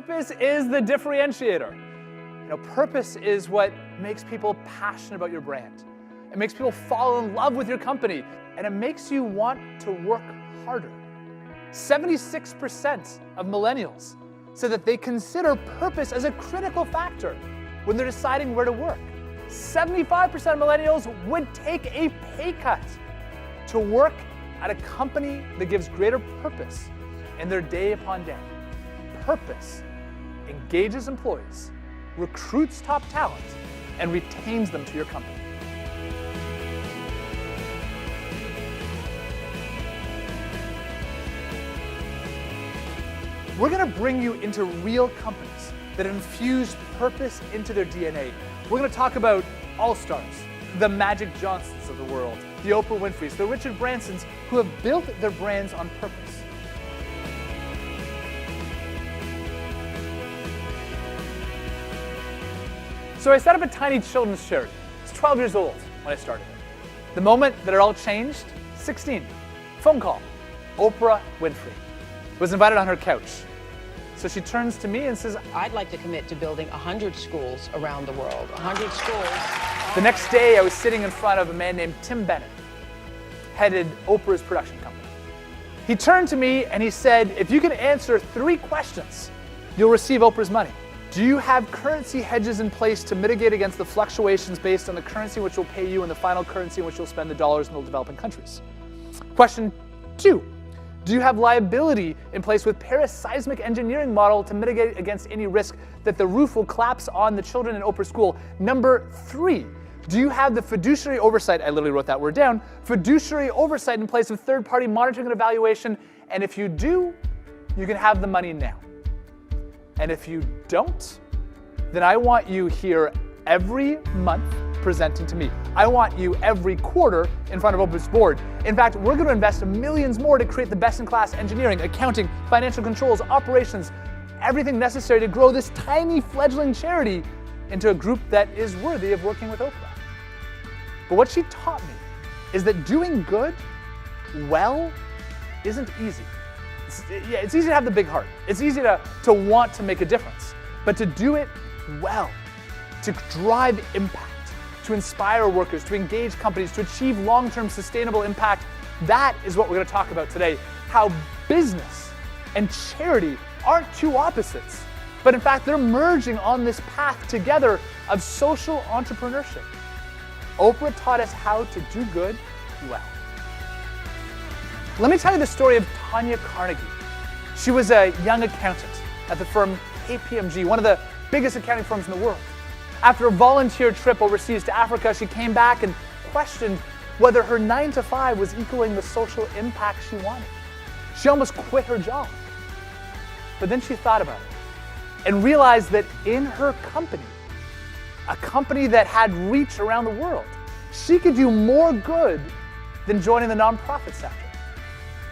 purpose is the differentiator. Purpose is what makes people passionate about your brand. It makes people fall in love with your company, and it makes you want to work harder. 76% of millennials said that they consider purpose as a critical factor when they're deciding where to work. 75% of millennials would take a pay cut to work at a company that gives greater purpose in their day upon day. Purpose engages employees, recruits top talent, and retains them to your company. We're going to bring you into real companies that infuse purpose into their DNA. We're going to talk about all-stars, the Magic Johnsons of the world, the Oprah Winfreys, the Richard Bransons, who have built their brands on purpose. So I set up a tiny children's charity. I was 12 years old when I started it. The moment that it all changed, 16. Phone call. Oprah Winfrey was invited on her couch. So she turns to me and says, I'd like to commit to building 100 schools around the world. 100 schools. The next day I was sitting in front of a man named Tim Bennett, headed Oprah's production company. He turned to me and he said, if you can answer 3 questions, you'll receive Oprah's money. Do you have currency hedges in place to mitigate against the fluctuations based on the currency which will pay you and the final currency in which you'll spend the dollars in the developing countries? Question 2, do you have liability in place with Paris seismic engineering model to mitigate against any risk that the roof will collapse on the children in Oprah school? Number 3, do you have the fiduciary oversight, I literally wrote that word down, fiduciary oversight in place with third-party monitoring and evaluation? And if you do, you can have the money now. And if you don't, then I want you here every month presenting to me. I want you every quarter in front of Oprah's board. In fact, we're going to invest millions more to create the best-in-class engineering, accounting, financial controls, operations, everything necessary to grow this tiny fledgling charity into a group that is worthy of working with Oprah. But what she taught me is that doing good well isn't easy. It's easy to have the big heart. It's easy to want to make a difference. But to do it well, to drive impact, to inspire workers, to engage companies, to achieve long-term sustainable impact, that is what we're going to talk about today. How business and charity aren't two opposites, but in fact they're merging on this path together of social entrepreneurship. Oprah taught us how to do good well. Let me tell you the story of Tanya Carnegie. She was a young accountant at the firm KPMG, one of the biggest accounting firms in the world. After a volunteer trip overseas to Africa, she came back and questioned whether her 9-to-5 was equaling the social impact she wanted. She almost quit her job. But then she thought about it and realized that in her company, a company that had reach around the world, she could do more good than joining the nonprofit sector.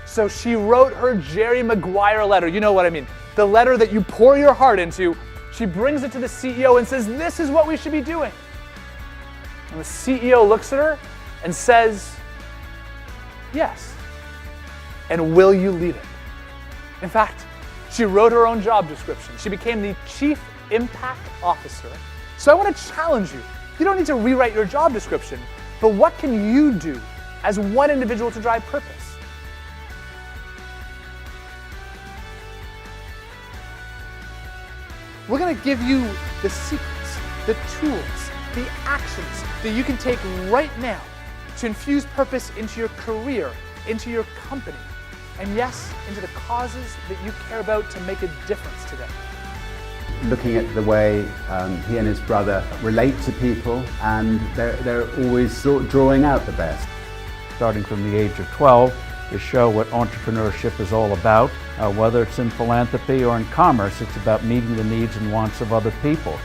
So she wrote her Jerry Maguire letter. You know what I mean. The letter that you pour your heart into. She brings it to the CEO and says, this is what we should be doing. And the CEO looks at her and says, yes. And will you lead it? In fact, she wrote her own job description. She became the Chief Impact Officer. So I want to challenge you. You don't need to rewrite your job description, but what can you do as one individual to drive purpose? We're going to give you the secrets, the tools, the actions that you can take right now to infuse purpose into your career, into your company, and yes, into the causes that you care about to make a difference today. Looking at the way he and his brother relate to people, and they're always drawing out the best. Starting from the age of 12 to show what entrepreneurship is all about. Whether it's in philanthropy or in commerce, it's about meeting the needs and wants of other people.